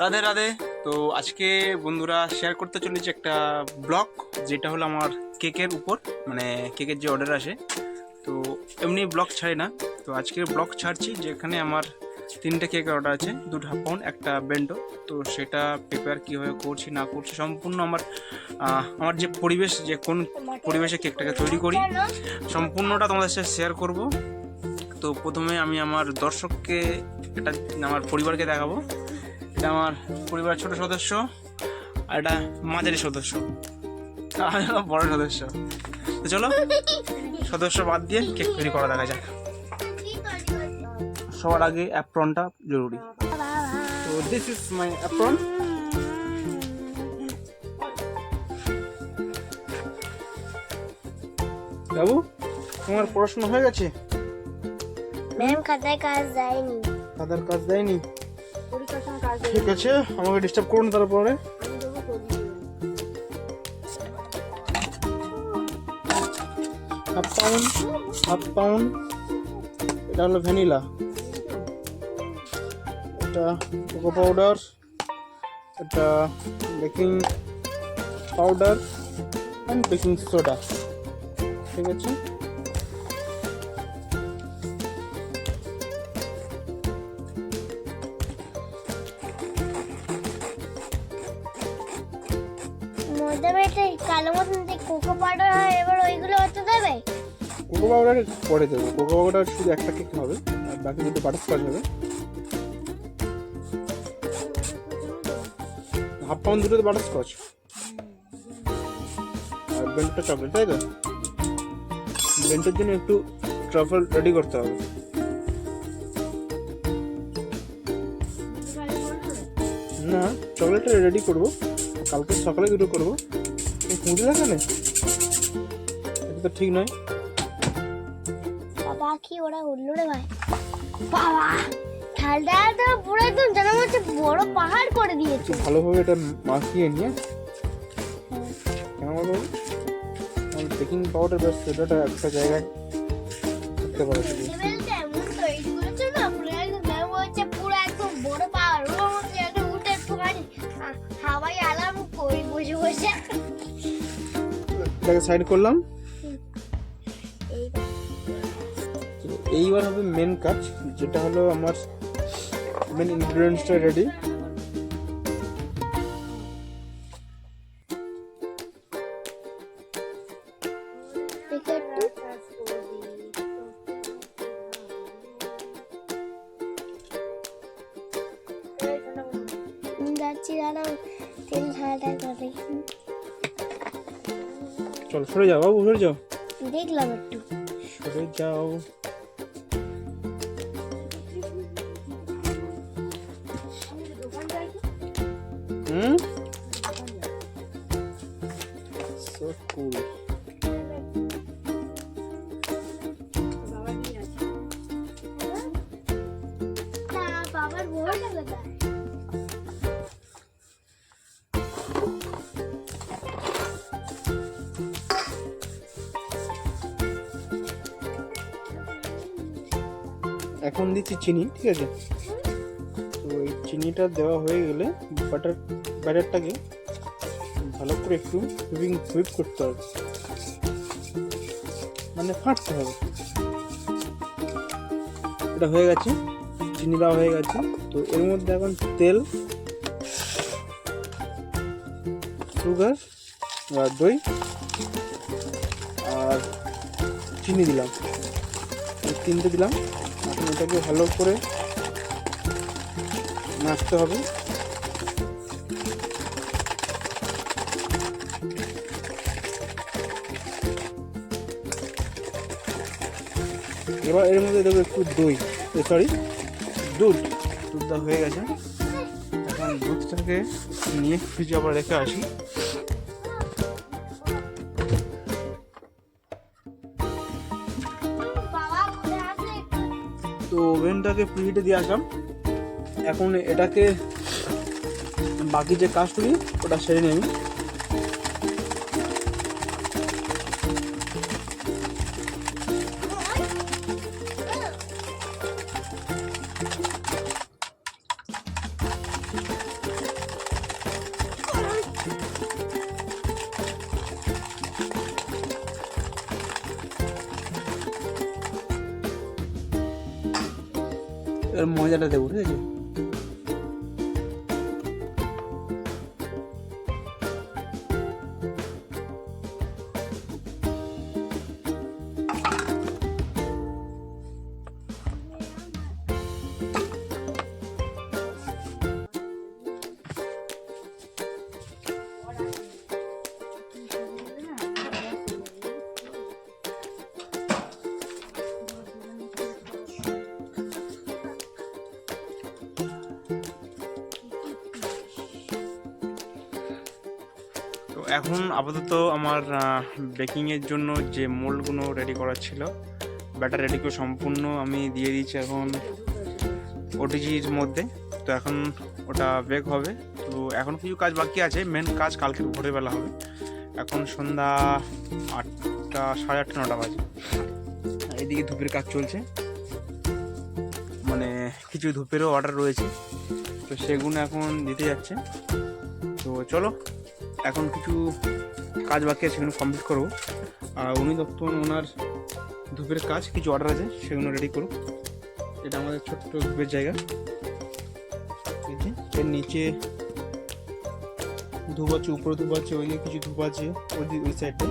রাধে রাধে। তো আজকে বন্ধুরা শেয়ার করতে চলেছি একটা ব্লগ, যেটা হলো আমার কেকের উপর, মানে কেকের যে অর্ডার আসে। তো এমনি ব্লগ ছাড়ি না, তো আজকের ব্লগ ছাড়ছি যেখানে আমার 3টে কেকের অর্ডার আছে, 2.5 পাউন্ড একটা বেন্টো। তো সেটা প্রিপেয়ার কীভাবে করছি না করছি সম্পূর্ণ আমার যে পরিবেশ, যে কোন পরিবেশে কেকটাকে তৈরি করি, সম্পূর্ণটা তোমাদের সাথে শেয়ার করব। তো প্রথমে আমি আমার দর্শককে, এটা আমার পরিবারকে দেখাবো। এটা আমার পরিবারের ছোট সদস্য, আর এটা মাঝারি সদস্য, আর বড় সদস্য। তো চলো সদস্য বাদ দিয়ে কেক তৈরি করা দেখা যাক। সবার আগে অ্যাপ্রনটা জরুরি। তো দিস ইজ মাই অ্যাপ্রন। বাবু, তোমার পড়াশোনা হয়ে গেছে? ম্যাম খাতায় কাজ দেয়নি। খাতার কাজ দেয়নি? ঠিক আছে, আমাকে ডিস্টার্ব করুন। তারপরে হাফ পাউন্ড এটা হলো ভ্যানিলা, এটা কোকো পাউডার, এটা baking powder and baking soda. ঠিক আছে, কালো মতন কোকো পাউডার হয়, এবার ওইগুলো হতে দেবে। কোকো পাউডার পরে দেবো। কোকো পাউডার শুধু একটা কেক হবে, আর বাকি দুটো বাটারস্কচ হবে। হাফ পাউন্ড দুটো বাটারস্কচ, আর বেন্টটা চকলেট, তাই তো? বেন্টের জন্য একটু ট্রাফল রেডি করতে হবে। না, চকলেটটা রেডি করবো কালকে সকালে, দুটো করবো। খুঁজে দেখালে এটা তো ঠিক নয়। বাবা কি ওরা উঠলো রে ভাই! বাবা ঠান্ডা তো পুরো একদম যেন মনে হচ্ছে বড় পাহাড় করে দিয়েছে। ভালোভাবে এটা মাখিয়ে নিয়ে কেমন বলবো, বেকিং পাউডার বা সোডাটা একটা জায়গায় করতে পারো। লেভেলটা এমন তৈরি করেছে না, পুরো একদম যেন মনে হচ্ছে পুরো একদম বড় পাহাড়। ওর মধ্যে একটা উঠে একটুখানি হাওয়াই আলাম করি বসে বসে। এটাকে সাইড করলাম। এইবার হবে মেন কাজ, যেটা হলো আমার মেন ইনগ্রেডিয়েন্টসটা রেডি। যাচ্ছি দাঁড়াও, তেল ঢালাটা করে। চলো সরে যাও বাবু, সরে যাও। দেখলাম একটু সরে যাও। So cool. না বাবার বড়টা কোথায়? এখন দিচ্ছি চিনি, ঠিক আছে? তো এই চিনিটা দেওয়া হয়ে গেলে ব্যাটারটাকে ভালো করে একটু হুইপ করতে হবে, মানে ফাটতে হবে। এটা হয়ে গেছে, চিনি দেওয়া হয়ে গেছে। তো এর মধ্যে এখন তেল, সুগার আর দই আর চিনি দিলাম, এই 3টে দিলাম। এখন এটাকে ভালো করে নাড়তে হবে। এবার এর মধ্যে দেবো একটু দই, দুধটা হয়ে গেছে। এখন দুধটাকে নিয়ে ফ্রিজে আবার রেখে আসি। তো ওভেনটাকে প্রিহিটে দিয়ে আসলাম। এখন এটাকে বাকি যে কাজটুকু ওটা সেরে নিই আমি। এর ময়দাটা দেবো, ঠিক আছে? তো এখন আপাতত আমার বেকিংয়ের জন্য যে মোল্ডগুলো রেডি করা ছিল, ব্যাটার রেডি করে সম্পূর্ণ আমি দিয়ে দিয়েছি এখন ওটিজির মধ্যে। তো এখন ওটা বেক হবে। তো এখন কিছু কাজ বাকি আছে, মেন কাজ কালকে ভোরবেলা হবে। এখন সন্ধ্যা 8টা, সাড়ে 8টা, 9টা বাজে। এইদিকে ধূপের কাজ চলছে, মানে কিছু ধূপেরও অর্ডার রয়েছে, তো সেগুলো এখন দিতে যাচ্ছে। তো চলো, এখন কিছু কাজ বাকি আছে, সেগুলো কমপ্লিট করবো। আর উনি তখন ওনার ধূপের কাজ কিছু অর্ডার আছে, সেগুলো রেডি করুক। এটা আমাদের ছোট্ট ধূপের জায়গা, এর নিচে ধূপ আছে, উপরে ধূপ আছে, ওই কিছু ধূপ আছে ওই সাইডে।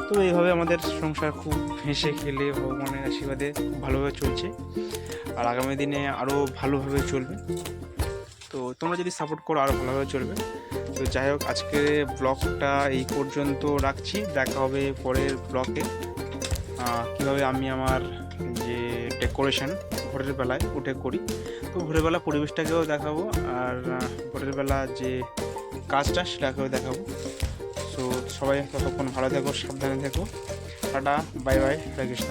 তো এইভাবে আমাদের সংসার খুব হেসে খেলে ভগবানের আশীর্বাদে ভালোভাবে চলছে, আর আগামী দিনে আরও ভালোভাবে চলবে। তো তোমরা যদি সাপোর্ট করো আরও ভালোভাবে চলবে। তো যাই হোক, আজকের ব্লগটা এই পর্যন্ত রাখছি। দেখা হবে পরের ব্লগে, কীভাবে আমি আমার যে ডেকোরেশন ভোরের বেলায় উঠে করি। তো ভোরের বেলা পরিবেশটাকেও দেখাবো, আর ভোরের বেলা যে কাজটা সেটাকেও দেখাবো। সো সবাই ততক্ষণ ভালো থেকো, সাবধানে থেকো। টাটা, বাই বাই, হরে কৃষ্ণ।